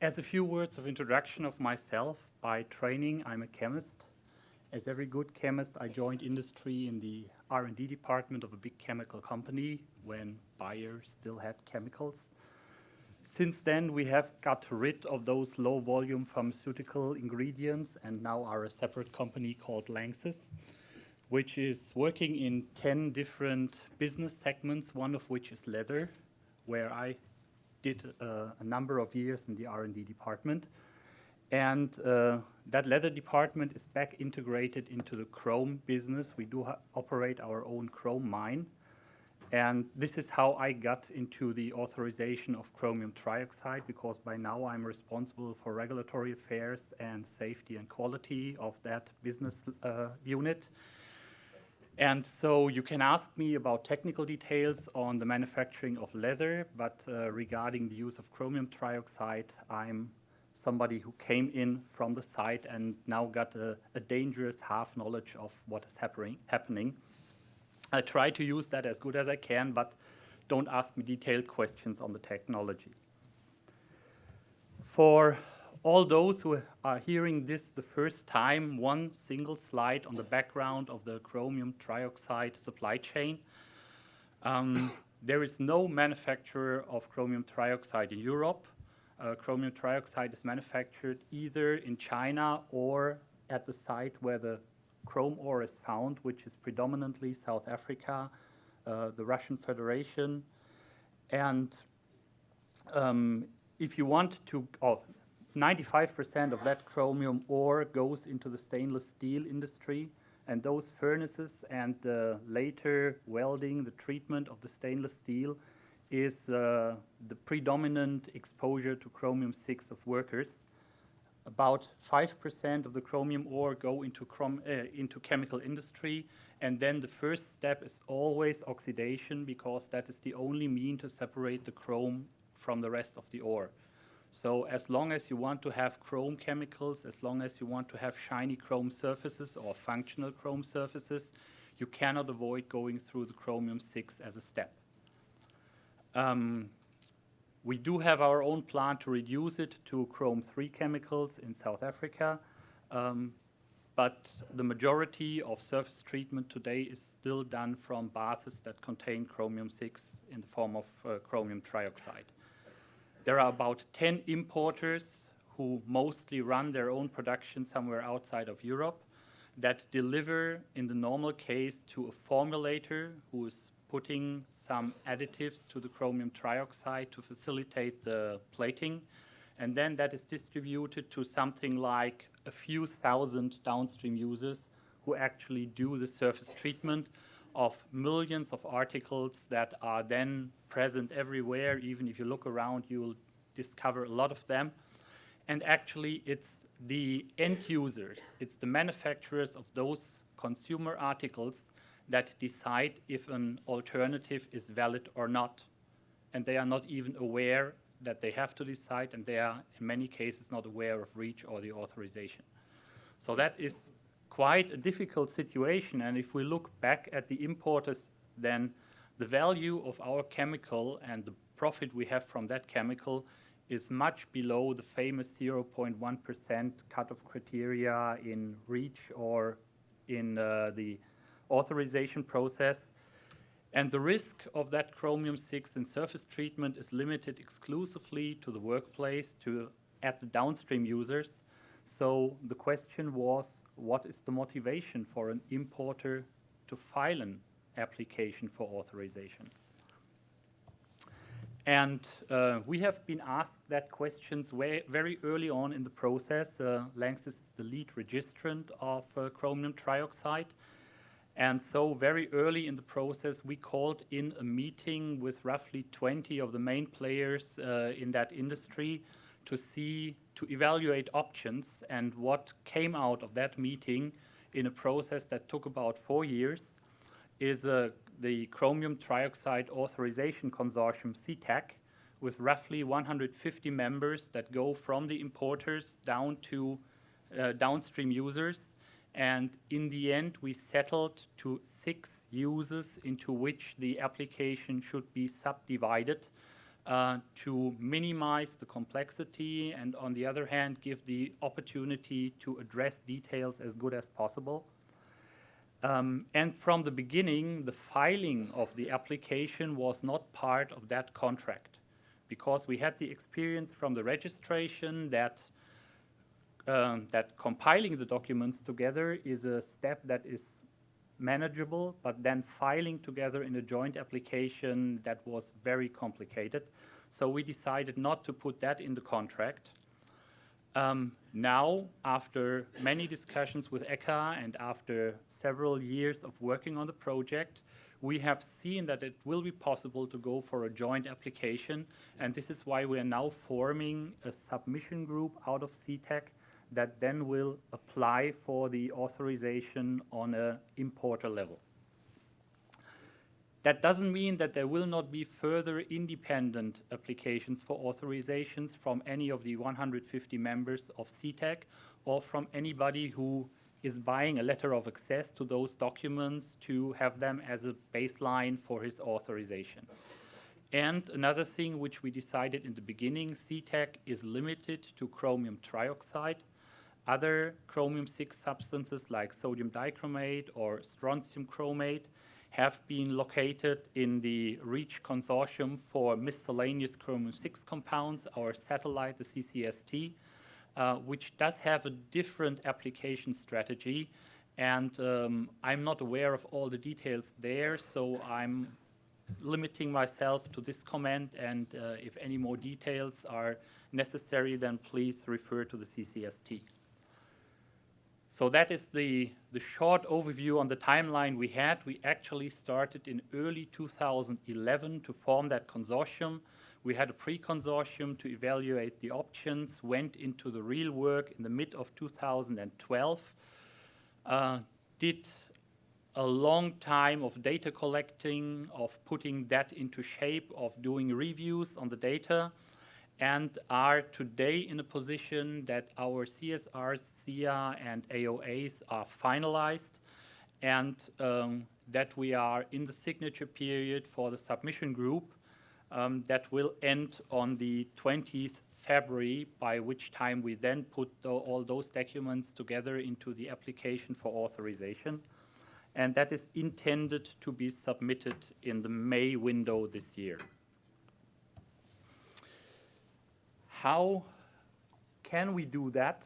As a few words of introduction of myself, by training, I'm a chemist. As every good chemist, I joined industry in the R&D department of a big chemical company when Bayer still had chemicals. Since then, we have got rid of those low-volume pharmaceutical ingredients and now are a separate company called Lanxess, which is working in 10 different business segments, one of which is leather, where I did a number of years in the R&D department. And that leather department is back integrated into the chrome business. We do operate our own chrome mine. And this is how I got into the authorization of chromium trioxide, because by now I'm responsible for regulatory affairs and safety and quality of that business unit. And so you can ask me about technical details on the manufacturing of leather, but regarding the use of chromium trioxide, I'm somebody who came in from the site and now got a dangerous half knowledge of what is happening. I try to use that as good as I can, but don't ask me detailed questions on the technology. For all those who are hearing this the first time, one single slide on the background of the chromium trioxide supply chain. There is no manufacturer of chromium trioxide in Europe. Chromium trioxide is manufactured either in China or at the site where the chrome ore is found, which is predominantly South Africa, the Russian Federation. And if you want to, 95% of that chromium ore goes into the stainless steel industry, and those furnaces and the later welding, the treatment of the stainless steel is the predominant exposure to chromium-6 of workers. About 5% of the chromium ore go into chemical industry, and then the first step is always oxidation, because that is the only mean to separate the chrome from the rest of the ore. So as long as you want to have chrome chemicals, as long as you want to have shiny chrome surfaces or functional chrome surfaces, you cannot avoid going through the chromium-6 as a step. We do have our own plant to reduce it to chrome-3 chemicals in South Africa, but the majority of surface treatment today is still done from bases that contain chromium-6 in the form of chromium trioxide. There are about 10 importers who mostly run their own production somewhere outside of Europe that deliver, in the normal case, to a formulator who is putting some additives to the chromium trioxide to facilitate the plating. And then that is distributed to something like a few thousand downstream users who actually do the surface treatment of millions of articles that are then present everywhere. Even if you look around, you will discover a lot of them. And actually, it's the end users, it's the manufacturers of those consumer articles that decide if an alternative is valid or not. And they are not even aware that they have to decide, and they are, in many cases, not aware of REACH or the authorization. So that is quite a difficult situation, and if we look back at the importers, then the value of our chemical and the profit we have from that chemical is much below the famous 0.1% cut-off criteria in REACH or in the authorization process. And the risk of that chromium-6 in surface treatment is limited exclusively to the workplace, at the downstream users. So the question was, what is the motivation for an importer to file an application for authorization? And we have been asked that questions very early on in the process. Lanxess is the lead registrant of chromium trioxide. And so very early in the process, we called in a meeting with roughly 20 of the main players in that industry to evaluate options. And what came out of that meeting in a process that took about 4 years is the Chromium Trioxide Authorization Consortium, CTAC, with roughly 150 members that go from the importers down to downstream users. And in the end, we settled to 6 uses into which the application should be subdivided. to minimize the complexity and, on the other hand, give the opportunity to address details as good as possible. And from the beginning, the filing of the application was not part of that contract, because we had the experience from the registration that compiling the documents together is a step that is manageable, but then filing together in a joint application, that was very complicated. So we decided not to put that in the contract. Now, after many discussions with ECHA and after several years of working on the project, we have seen that it will be possible to go for a joint application, and this is why we are now forming a submission group out of CTEC that then will apply for the authorization on an importer level. That doesn't mean that there will not be further independent applications for authorizations from any of the 150 members of CTEC or from anybody who is buying a letter of access to those documents to have them as a baseline for his authorization. And another thing which we decided in the beginning, CTEC is limited to chromium trioxide. Other chromium-6 substances like sodium dichromate or strontium chromate have been located in the REACH Consortium for miscellaneous chromium-6 compounds, our satellite, the CCST, which does have a different application strategy. And I'm not aware of all the details there, so I'm limiting myself to this comment, and if any more details are necessary, then please refer to the CCST. So that is the short overview on the timeline we had. We actually started in early 2011 to form that consortium. We had a pre-consortium to evaluate the options, went into the real work in the mid of 2012, did a long time of data collecting, of putting that into shape, of doing reviews on the data, and are today in a position that our CSRs, SIA, and AOAs are finalized, and that we are in the signature period for the submission group that will end on the 20th February, by which time we then put all those documents together into the application for authorization. And that is intended to be submitted in the May window this year. How can we do that?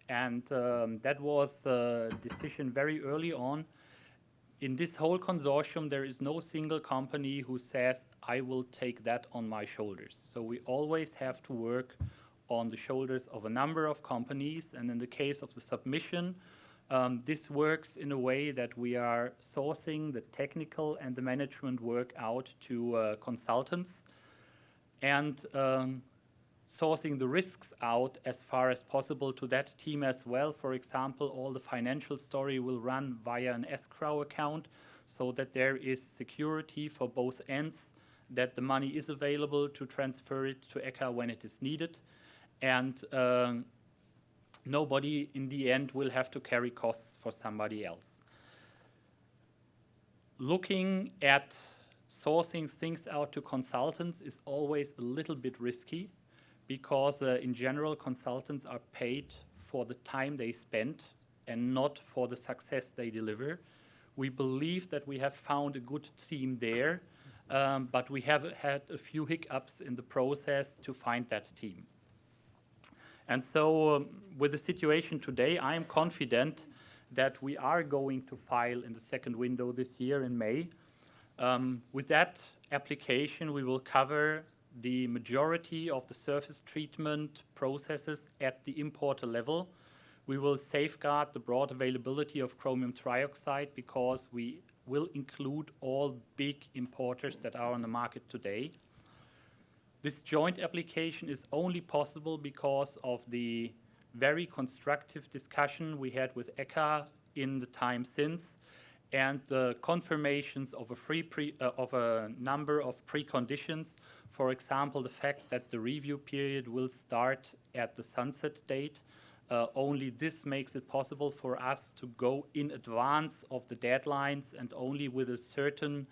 And that was a decision very early on. In this whole consortium, there is no single company who says, I will take that on my shoulders. So we always have to work on the shoulders of a number of companies. And in the case of the submission, this works in a way that we are sourcing the technical and the management work out to consultants, and sourcing the risks out as far as possible to that team as well. For example, all the financial story will run via an escrow account, so that there is security for both ends, that the money is available to transfer it to ECHA when it is needed, and nobody in the end will have to carry costs for somebody else. Looking at sourcing things out to consultants is always a little bit risky, because in general, consultants are paid for the time they spend and not for the success they deliver. We believe that we have found a good team there, but we have had a few hiccups in the process to find that team. And so with the situation today, I am confident that we are going to file in the second window this year in May. With that application, we will cover the majority of the surface treatment processes at the importer level. We will safeguard the broad availability of chromium trioxide, because we will include all big importers that are on the market today. This joint application is only possible because of the very constructive discussion we had with ECHA in the time since, and the confirmations of a number of preconditions. For example, the fact that the review period will start at the sunset date. Only this makes it possible for us to go in advance of the deadlines, and only with a certain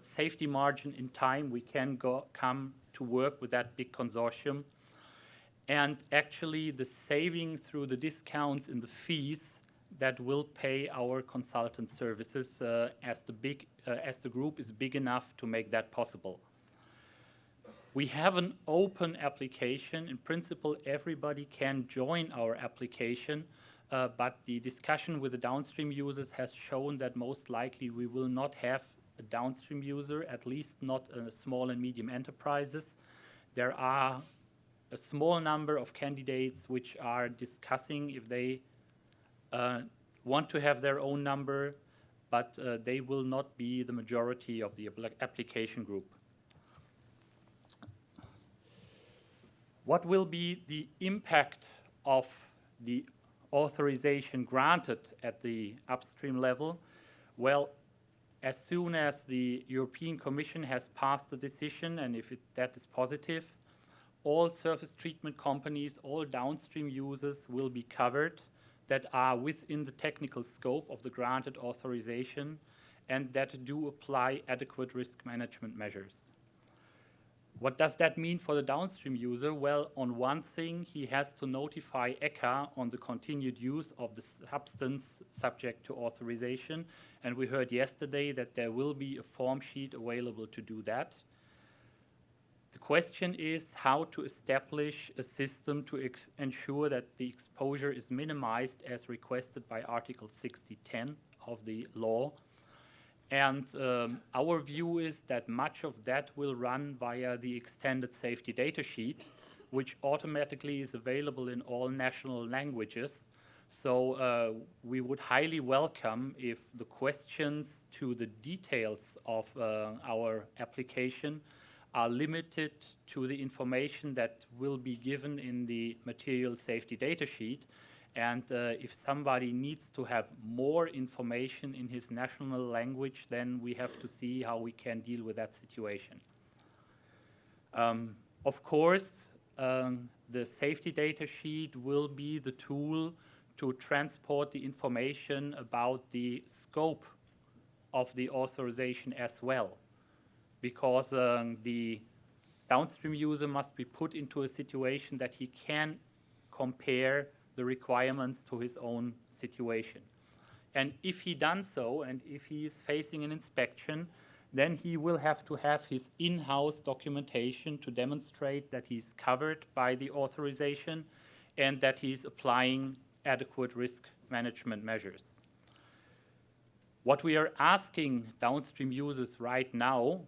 safety margin in time we can come to work with that big consortium. And actually the saving through the discounts in the fees that will pay our consultant services as the group is big enough to make that possible. We have an open application. In principle, everybody can join our application, but the discussion with the downstream users has shown that most likely we will not have a downstream user, at least not small and medium enterprises. There are a small number of candidates which are discussing if they want to have their own number, but they will not be the majority of the application group. What will be the impact of the authorization granted at the upstream level? Well, as soon as the European Commission has passed the decision, and if that is positive, all surface treatment companies, all downstream users will be covered that are within the technical scope of the granted authorization and that do apply adequate risk management measures. What does that mean for the downstream user? Well, on one thing, he has to notify ECHA on the continued use of the substance subject to authorization. And we heard yesterday that there will be a form sheet available to do that. The question is how to establish a system to ensure that the exposure is minimized as requested by Article 6010 of the law. And our view is that much of that will run via the extended safety data sheet, which automatically is available in all national languages. So we would highly welcome if the questions to the details of our application are limited to the information that will be given in the material safety data sheet. And if somebody needs to have more information in his national language, then we have to see how we can deal with that situation. Of course, the safety data sheet will be the tool to transport the information about the scope of the authorization as well, because the downstream user must be put into a situation that he can compare the requirements to his own situation. And if he done so, and if he is facing an inspection, then he will have to have his in-house documentation to demonstrate that he's covered by the authorization and that he's applying adequate risk management measures. What we are asking downstream users right now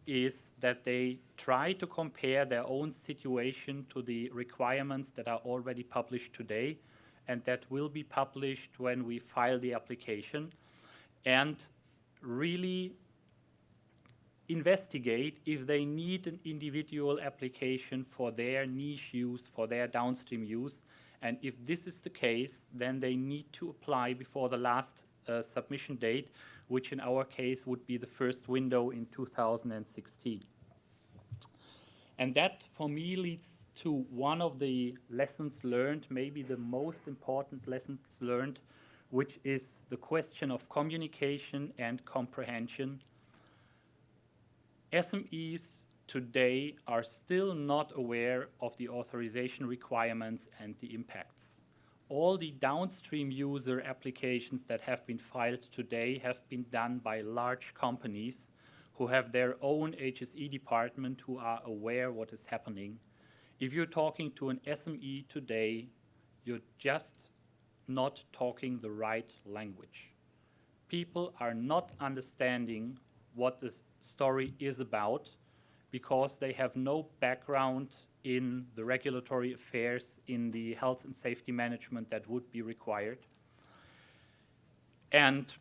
is that they try to compare their own situation to the requirements that are already published today and that will be published when we file the application, and really investigate if they need an individual application for their niche use, for their downstream use. And if this is the case, then they need to apply before the last submission date, which in our case would be the first window in 2016. And that, for me, leads to one of the lessons learned, maybe the most important lessons learned, which is the question of communication and comprehension. SMEs today are still not aware of the authorization requirements and the impacts. All the downstream user applications that have been filed today have been done by large companies who have their own HSE department who are aware what is happening. If you're talking to an SME today, you're just not talking the right language. People are not understanding what the story is about because they have no background in the regulatory affairs, in the health and safety management that would be required. And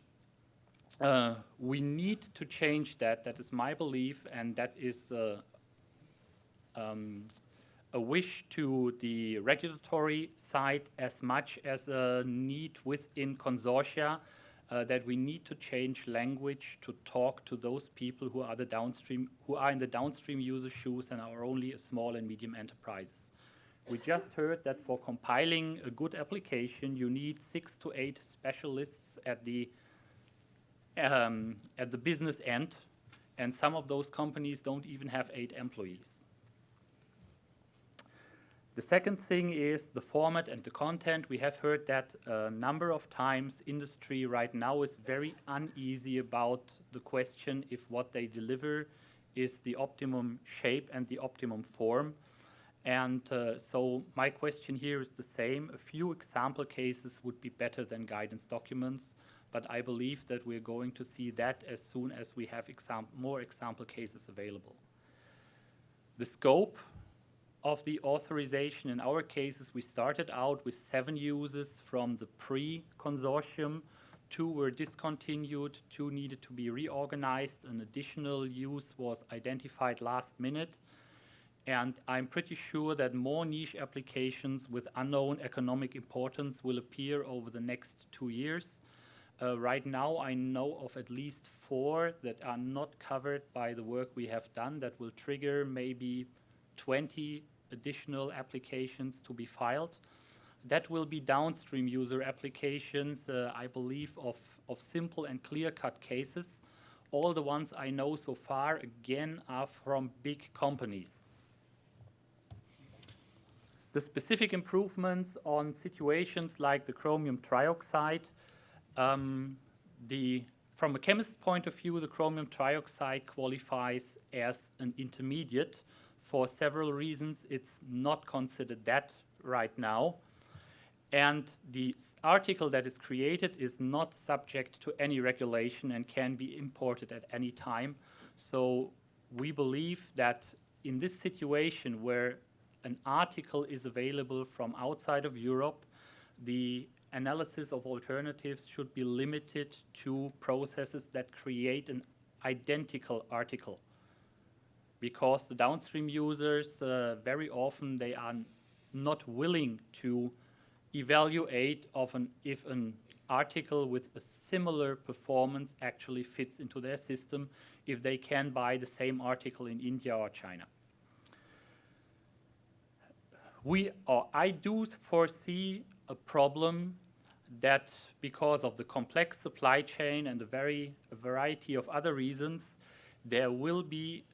we need to change that. That is my belief, and that is a wish to the regulatory side as much as a need within consortia that we need to change language to talk to those people who are in the downstream user shoes and are only a small and medium enterprises. We just heard that for compiling a good application, you need 6 to 8 specialists at the business end, and some of those companies don't even have 8 employees. The second thing is the format and the content. We have heard that a number of times. Industry right now is very uneasy about the question if what they deliver is the optimum shape and the optimum form. And so my question here is the same. A few example cases would be better than guidance documents, but I believe that we're going to see that as soon as we have more example cases available. The scope of the authorization, in our cases, we started out with 7 users from the pre-consortium. 2 were discontinued, 2 needed to be reorganized. An additional use was identified last minute. And I'm pretty sure that more niche applications with unknown economic importance will appear over the next 2 years. Right now, I know of at least 4 that are not covered by the work we have done that will trigger maybe 20 additional applications to be filed. That will be downstream user applications, I believe, of simple and clear-cut cases. All the ones I know so far, again, are from big companies. The specific improvements on situations like the chromium trioxide, from a chemist's point of view, the chromium trioxide qualifies as an intermediate. For several reasons, it's not considered that right now. And the article that is created is not subject to any regulation and can be imported at any time. So we believe that in this situation where an article is available from outside of Europe, the analysis of alternatives should be limited to processes that create an identical article. Because the downstream users, very often they are not willing to evaluate if an article with a similar performance actually fits into their system, if they can buy the same article in India or China. I do foresee a problem that because of the complex supply chain and a variety of other reasons, there will be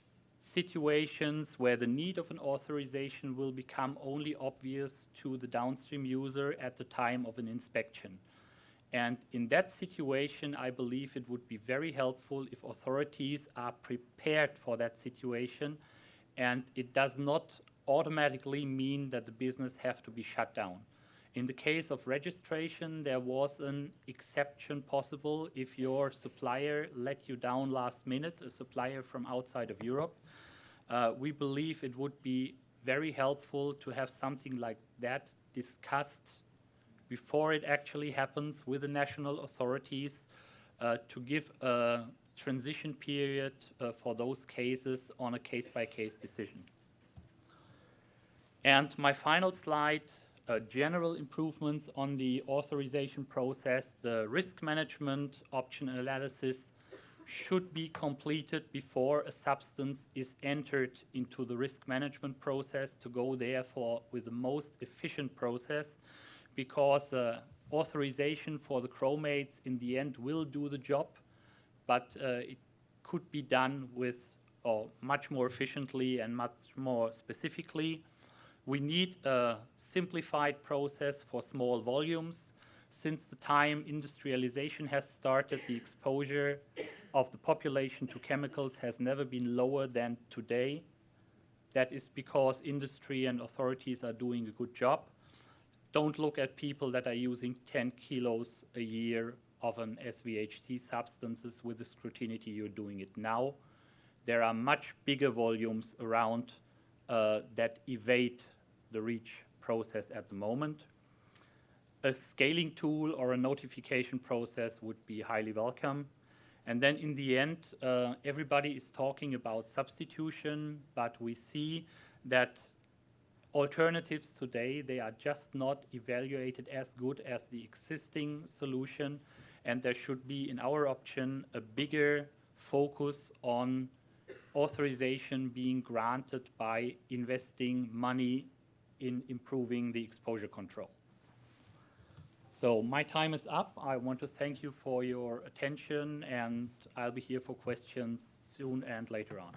situations where the need of an authorization will become only obvious to the downstream user at the time of an inspection. And in that situation, I believe it would be very helpful if authorities are prepared for that situation, and it does not automatically mean that the business have to be shut down. In the case of registration, there was an exception possible if your supplier let you down last minute, a supplier from outside of Europe. We believe it would be very helpful to have something like that discussed before it actually happens with the national authorities to give a transition period for those cases on a case-by-case decision. And my final slide, general improvements on the authorization process. The risk management option analysis should be completed before a substance is entered into the risk management process to go therefore with the most efficient process, because authorization for the chromates in the end will do the job, but it could be done with much more efficiently and much more specifically. We need a simplified process for small volumes. Since the time industrialization has started, the exposure of the population to chemicals has never been lower than today. That is because industry and authorities are doing a good job. Don't look at people that are using 10 kilos a year of an SVHC substances with the scrutiny you're doing it now. There are much bigger volumes around that evade the REACH process at the moment. A scaling tool or a notification process would be highly welcome. And then in the end, everybody is talking about substitution, but we see that alternatives today, they are just not evaluated as good as the existing solution, and there should be, in our option, a bigger focus on authorization being granted by investing money in improving the exposure control. So my time is up. I want to thank you for your attention, and I'll be here for questions soon and later on.